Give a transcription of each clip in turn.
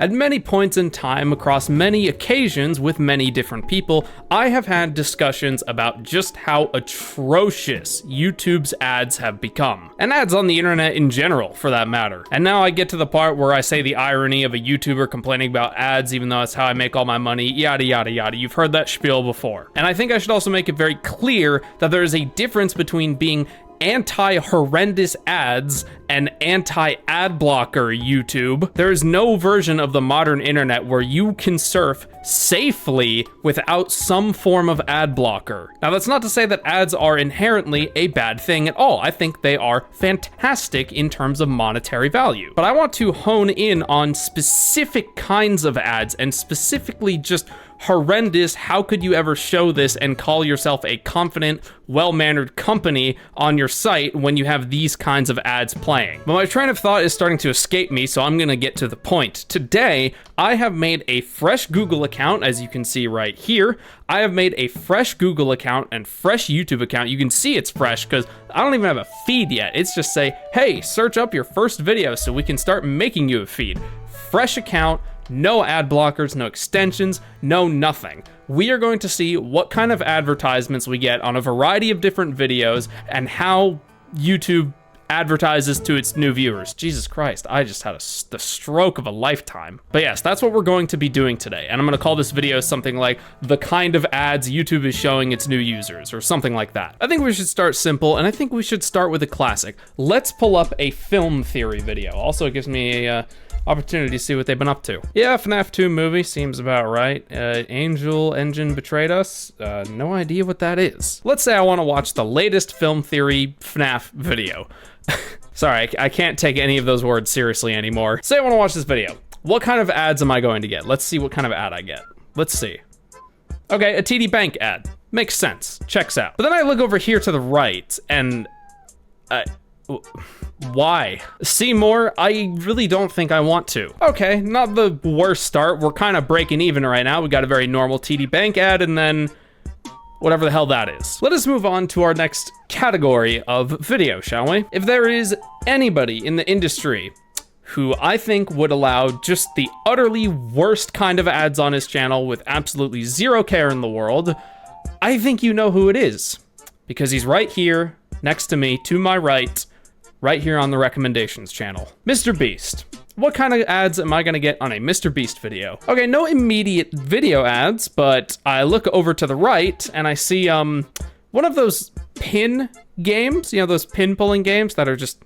At many points in time, across many occasions, with many different people, I have had discussions about just how atrocious YouTube's ads have become. And ads on the internet in general, for that matter. And now I get to the part where I say the irony of a YouTuber complaining about ads, even though that's how I make all my money, yada yada yada. You've heard that spiel before. And I think I should also make it very clear that there is a difference between being anti-horrendous ads and anti-ad blocker YouTube. There is no version of the modern internet where you can surf safely without some form of ad blocker. Now, that's not to say that ads are inherently a bad thing at all. I think they are fantastic in terms of monetary value. But I want to hone in on specific kinds of ads and specifically just horrendous, how could you ever show this and call yourself a confident, well-mannered company on your site when you have these kinds of ads playing? But my train of thought is starting to escape me, so I'm gonna get to the point. Today, I have made a fresh Google account, as you can see right here. I have made a fresh Google account and fresh YouTube account. You can see it's fresh because I don't even have a feed yet. It's just say, hey, search up your first video so we can start making you a feed. Fresh account, no ad blockers, no extensions, no nothing. We are going to see what kind of advertisements we get on a variety of different videos and how YouTube advertises to its new viewers. Jesus Christ, I just had the stroke of a lifetime. But yes, that's what we're going to be doing today. And I'm gonna call this video something like the kind of ads YouTube is showing its new users or something like that. I think we should start simple, and I think we should start with a classic. Let's pull up a film theory video. Also, it gives me a opportunity to see what they've been up to. Yeah, FNAF 2 movie seems about right. Angel Engine betrayed us. No idea what that is. Let's say I want to watch the latest film theory FNAF video. Sorry, I can't take any of those words seriously anymore. Say I want to watch this video. What kind of ads am I going to get? Let's see what kind of ad I get. Let's see. Okay, a TD Bank ad. Makes sense. Checks out. But then I look over here to the right and why? See more? I really don't think I want to. Okay, not the worst start. We're kind of breaking even right now. We got a very normal TD Bank ad and then whatever the hell that is. Let us move on to our next category of video, shall we? If there is anybody in the industry who I think would allow just the utterly worst kind of ads on his channel with absolutely zero care in the world, I think you know who it is. Because he's right here, next to me, to my right here on the recommendations channel. Mr. Beast. What kind of ads am I gonna get on a Mr. Beast video? Okay, no immediate video ads, but I look over to the right and I see one of those pin games, you know, those pin pulling games that are just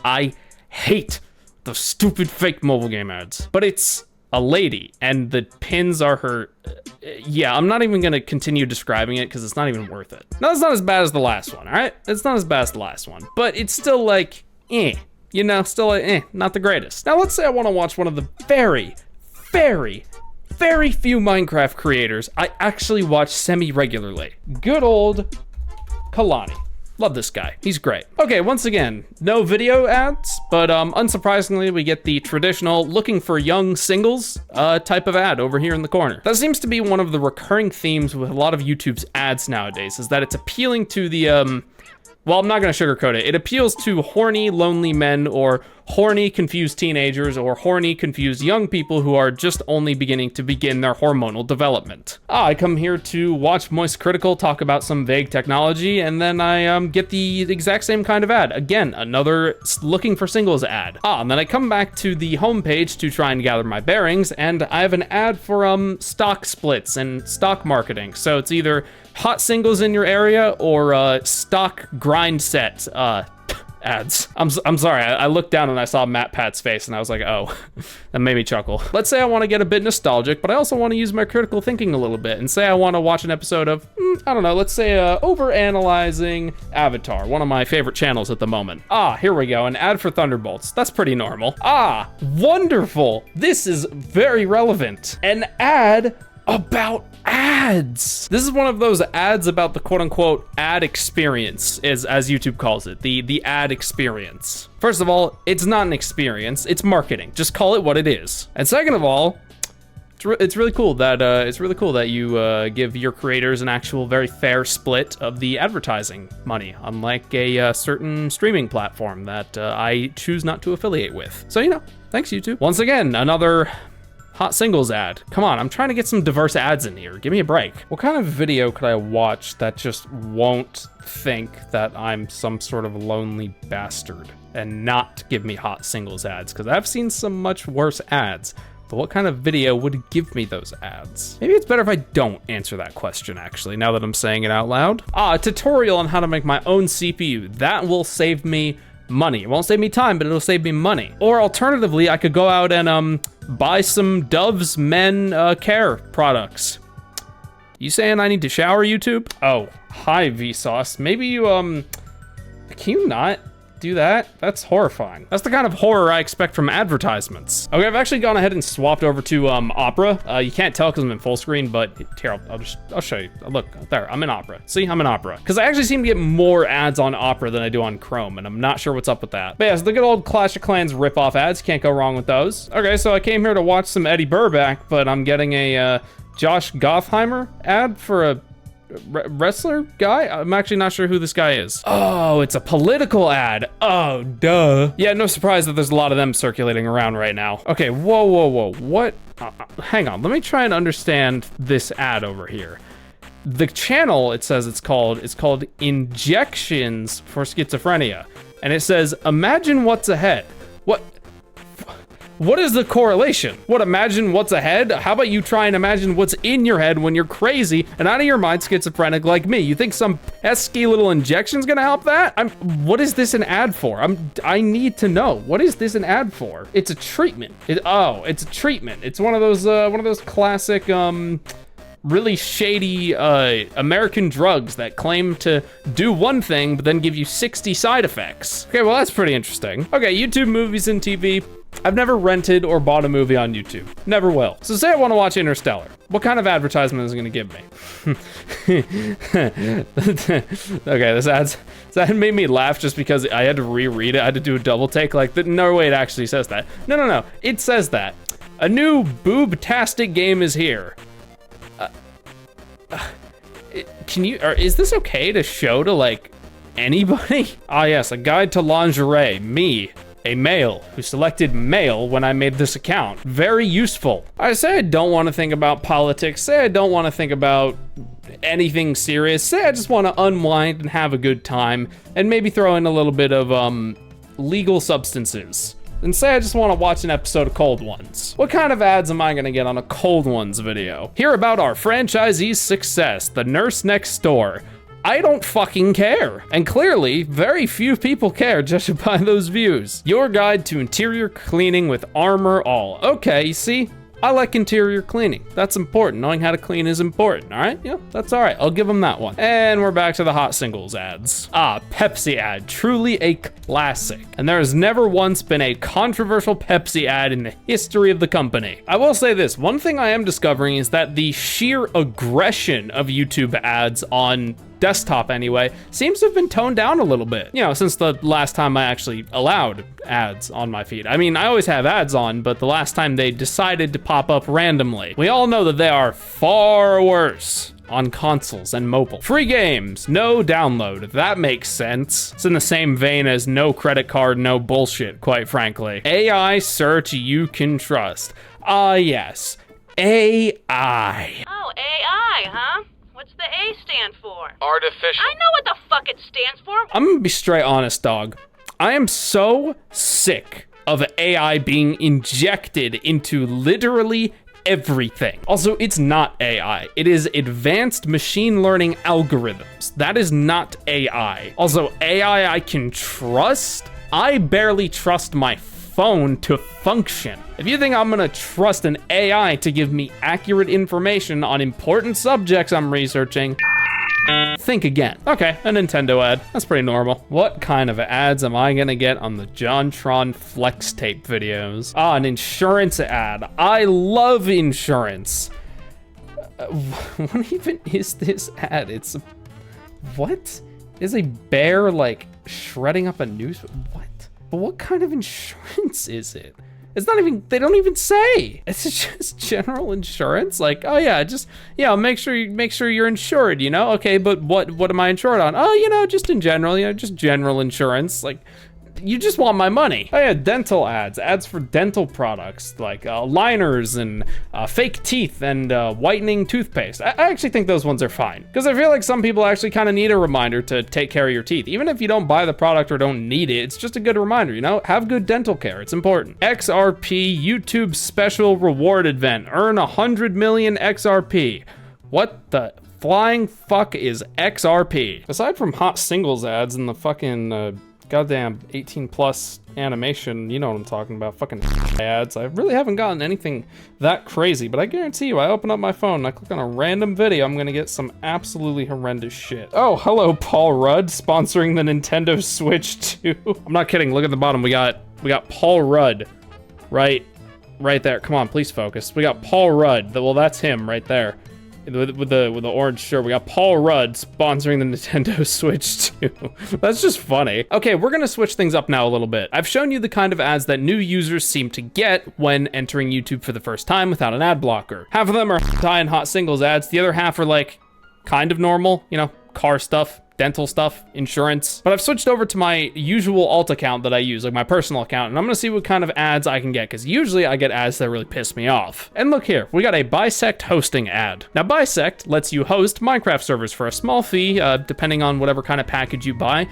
I hate those stupid fake mobile game ads. But it's a lady and the pins are her. Yeah, I'm not even gonna continue describing it because it's not even worth it. No, it's not as bad as the last one, all right? It's not as bad as the last one, but it's still like, you know, still not the greatest. Now, let's say I wanna watch one of the very, very, very few Minecraft creators I actually watch semi-regularly. Good old Kalani. Love this guy, he's great. Okay, once again, no video ads, but unsurprisingly, we get the traditional looking for young singles type of ad over here in the corner. That seems to be one of the recurring themes with a lot of YouTube's ads nowadays, is that it's appealing to the, well, I'm not gonna sugarcoat it. It appeals to horny, lonely men or horny, confused teenagers or horny, confused young people who are just only beginning to begin their hormonal development. I come here to watch Moist Critical talk about some vague technology, and then I get the exact same kind of ad. Again, another looking for singles ad. And then I come back to the homepage to try and gather my bearings, and I have an ad for stock splits and stock marketing. So it's either hot singles in your area or stock grind set ads. I'm sorry, I looked down and I saw Matt Pat's face and I was like, oh, that made me chuckle. Let's say I want to get a bit nostalgic, but I also want to use my critical thinking a little bit and say I want to watch an episode of, I don't know, let's say Overanalyzing Avatar, one of my favorite channels at the moment. Here we go, an ad for Thunderbolts. That's pretty normal. Wonderful. This is very relevant. An ad about ads. This is one of those ads about the quote-unquote ad experience, as YouTube calls it, the ad experience. First of all, it's not an experience, it's marketing. Just call it what it is. And second of all, It's really cool that you give your creators an actual very fair split of the advertising money, unlike a certain streaming platform that I choose not to affiliate with. So, you know, thanks YouTube. Once again, another hot singles ad. Come on, I'm trying to get some diverse ads in here. Give me a break. What kind of video could I watch that just won't think that I'm some sort of lonely bastard and not give me hot singles ads? Because I've seen some much worse ads. But what kind of video would give me those ads? Maybe it's better if I don't answer that question, actually, now that I'm saying it out loud. A tutorial on how to make my own CPU. That will save me money. It won't save me time, but it'll save me money. Or alternatively, I could go out and buy some Dove's Men Care products. You saying I need to shower, YouTube? Oh, hi, Vsauce. Maybe you, can you not do that? That's horrifying. That's the kind of horror I expect from advertisements. Okay, I've actually gone ahead and swapped over to Opera. You can't tell because I'm in full screen, but here, I'll show you. Look, there, I'm in Opera. See, I'm in Opera. Because I actually seem to get more ads on Opera than I do on Chrome, and I'm not sure what's up with that. But yeah, so the good old Clash of Clans ripoff ads, can't go wrong with those. Okay, so I came here to watch some Eddie Burback, but I'm getting a Josh Gottheimer ad for a wrestler guy? I'm actually not sure who this guy is. Oh, it's a political ad. Oh, duh. Yeah, no surprise that there's a lot of them circulating around right now. Okay, whoa. What? Hang on, let me try and understand this ad over here. The channel, it says it's called Injections for Schizophrenia. And it says, imagine what's ahead. What is the correlation? Imagine what's ahead? How about you try and imagine what's in your head when you're crazy and out of your mind schizophrenic like me? You think some pesky little injection's gonna help that? What is this an ad for? I need to know. What is this an ad for? It's a treatment. It's a treatment. It's one of those classic, really shady American drugs that claim to do one thing but then give you 60 side effects. Okay, well that's pretty interesting. Okay, YouTube movies and TV. I've never rented or bought a movie on YouTube. Never will. So say I want to watch Interstellar. What kind of advertisement is it going to give me? Okay, this ad made me laugh just because I had to reread it. I had to do a double take. Like, no way it actually says that. No. It says that. A new boob-tastic game is here. Is this okay to show to, like, anybody? Ah, yes, a guide to lingerie. Me. A male who selected male when I made this account. Very useful. I say I don't want to think about politics. Say I don't want to think about anything serious. Say I just want to unwind and have a good time and maybe throw in a little bit of legal substances. And say I just want to watch an episode of Cold Ones. What kind of ads am I gonna get on a Cold Ones video? Hear about our franchisee's success, the nurse next door. I don't fucking care. And clearly, very few people care judging by those views. Your guide to interior cleaning with Armor All. Okay, see? I like interior cleaning. That's important. Knowing how to clean is important, all right? Yeah, that's all right. I'll give them that one. And we're back to the hot singles ads. Pepsi ad. Truly a classic. And there has never once been a controversial Pepsi ad in the history of the company. I will say this. One thing I am discovering is that the sheer aggression of YouTube ads on desktop anyway, seems to have been toned down a little bit, you know, since the last time I actually allowed ads on my feed. I mean, I always have ads on, but the last time they decided to pop up randomly. We all know that they are far worse on consoles and mobile. Free games, no download. That makes sense. It's in the same vein as no credit card, no bullshit, quite frankly. AI search you can trust. Yes, AI. Oh, AI, huh? What's the A stand for? Artificial. I know what the fuck it stands for. I'm gonna be straight honest, dog. I am so sick of AI being injected into literally everything. Also, it's not AI. It is advanced machine learning algorithms. That is not AI. Also, AI I can trust? I barely trust my phone to function. If you think I'm gonna trust an AI to give me accurate information on important subjects I'm researching, think again. Okay, a Nintendo ad. That's pretty normal. What kind of ads am I gonna get on the JonTron Flex Tape videos? An insurance ad. I love insurance. What even is this ad? It's what? Is a bear like shredding up a news? What? But what kind of insurance is it? It's not even, they don't even say. It's just general insurance. Like, oh yeah, just, yeah, make sure you're insured, you know? Okay, but what am I insured on? Oh, you know, just in general, you know, just general insurance. Like, you just want my money. Oh yeah, dental ads for dental products like liners and fake teeth and whitening toothpaste. I actually think those ones are fine because I feel like some people actually kind of need a reminder to take care of your teeth. Even if you don't buy the product or don't need it, it's just a good reminder, you know? Have good dental care, it's important. XRP YouTube special reward event. Earn 100 million XRP. What the flying fuck is XRP? Aside from hot singles ads and the fucking goddamn 18 plus animation, you know what I'm talking about, fucking ads. I really haven't gotten anything that crazy, but I guarantee you, I open up my phone and I click on a random video, I'm gonna get some absolutely horrendous shit. Oh, hello, Paul Rudd, sponsoring the Nintendo Switch 2. I'm not kidding, look at the bottom, we got Paul Rudd, right there. Come on, please focus. We got Paul Rudd, well, that's him right there. With the orange shirt, we got Paul Rudd sponsoring the Nintendo Switch 2. That's just funny. Okay, we're gonna switch things up now a little bit. I've shown you the kind of ads that new users seem to get when entering YouTube for the first time without an ad blocker. Half of them are hentai and hot singles ads. The other half are like kind of normal, you know, car stuff, dental stuff, insurance. But I've switched over to my usual alt account that I use, like my personal account, and I'm gonna see what kind of ads I can get, because usually I get ads that really piss me off. And look here, we got a Bisect hosting ad. Now Bisect lets you host Minecraft servers for a small fee, depending on whatever kind of package you buy.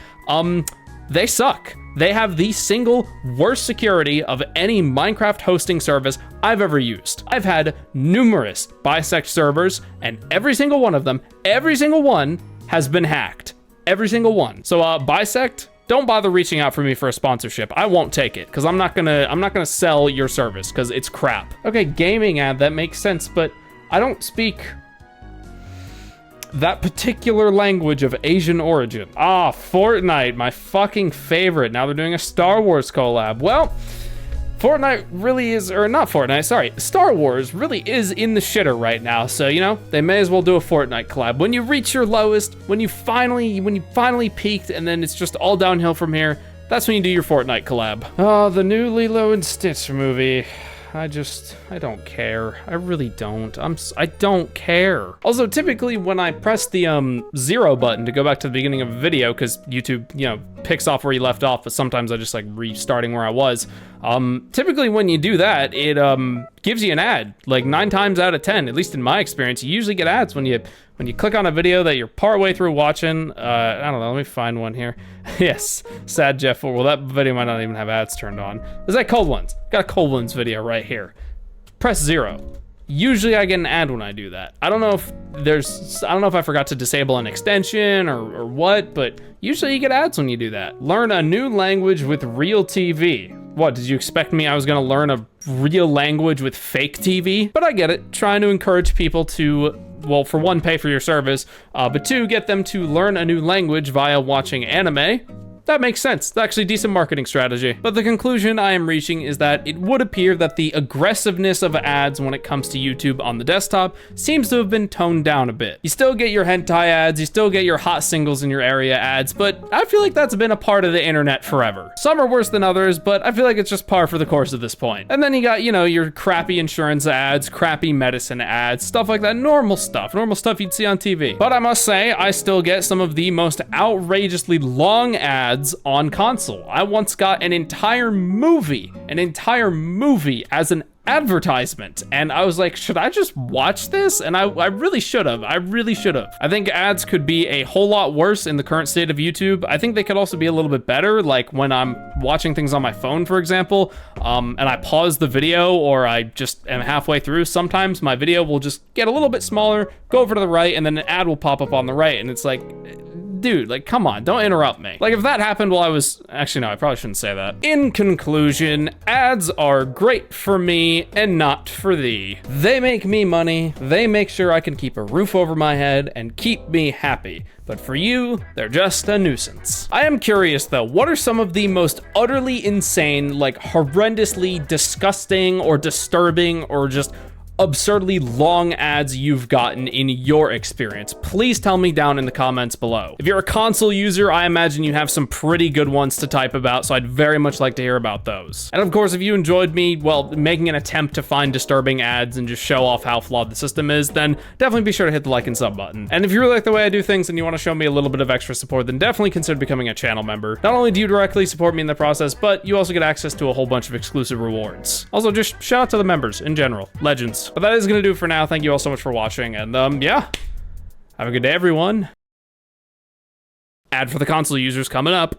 They suck. They have the single worst security of any Minecraft hosting service I've ever used. I've had numerous Bisect servers, and every single one of them, every single one has been hacked. Every single one. So Bisect, don't bother reaching out for me for a sponsorship. I won't take it, because I'm not gonna sell your service, because it's crap. Okay, gaming ad, that makes sense, but I don't speak that particular language of Asian origin. Ah, Fortnite, my fucking favorite. Now they're doing a Star Wars collab. Well, Fortnite really is, or not Fortnite, sorry, Star Wars really is in the shitter right now, so, you know, they may as well do a Fortnite collab. When you reach your lowest, when you finally peaked, and then it's just all downhill from here, that's when you do your Fortnite collab. Oh, the new Lilo and Stitch movie. I don't care. I really don't. I don't care. Also, typically when I press the 0 button to go back to the beginning of a video, because YouTube, you know, picks off where you left off, but sometimes I just like restarting where I was. Typically when you do that, it gives you an ad. Like 9 times out of 10, at least in my experience, you usually get ads when you click on a video that you're partway through watching. I don't know, let me find one here. Yes, sad Jeff. Well, that video might not even have ads turned on. There's that Cold Ones. Got a Cold Ones video right here. Press 0. Usually I get an ad when I do that. I don't know if I forgot to disable an extension or what, but usually you get ads when you do that. Learn a new language with real TV. What, did you expect I was gonna learn a real language with fake TV? But I get it, trying to encourage people to, well, for one, pay for your service, but 2, get them to learn a new language via watching anime. That makes sense. It's actually a decent marketing strategy. But the conclusion I am reaching is that it would appear that the aggressiveness of ads when it comes to YouTube on the desktop seems to have been toned down a bit. You still get your hentai ads, you still get your hot singles in your area ads, but I feel like that's been a part of the internet forever. Some are worse than others, but I feel like it's just par for the course at this point. And then you got, you know, your crappy insurance ads, crappy medicine ads, stuff like that, normal stuff you'd see on TV. But I must say, I still get some of the most outrageously long ads on console. I once got an entire movie as an advertisement, and I was like, should I just watch this? And I really should have. I think ads could be a whole lot worse in the current state of YouTube. I think they could also be a little bit better, like when I'm watching things on my phone, for example, and I pause the video or I just am halfway through. Sometimes my video will just get a little bit smaller, go over to the right, and then an ad will pop up on the right, and it's like, dude, like, come on, don't interrupt me. Like, if that happened while I was, actually, no, I probably shouldn't say that. In conclusion, ads are great for me and not for thee. They make me money, they make sure I can keep a roof over my head and keep me happy. But for you, they're just a nuisance. I am curious though, what are some of the most utterly insane, like horrendously disgusting or disturbing or just absurdly long ads you've gotten in your experience. Please tell me down in the comments below. If you're a console user, I imagine you have some pretty good ones to type about, so I'd very much like to hear about those. And of course, if you enjoyed me, well, making an attempt to find disturbing ads and just show off how flawed the system is, then definitely be sure to hit the like and sub button. And if you really like the way I do things and you want to show me a little bit of extra support, then definitely consider becoming a channel member. Not only do you directly support me in the process, but you also get access to a whole bunch of exclusive rewards. Also, just shout out to the members in general. Legends. But that is gonna do it for now. Thank you all so much for watching, and yeah. Have a good day, everyone. Ad for the console users coming up.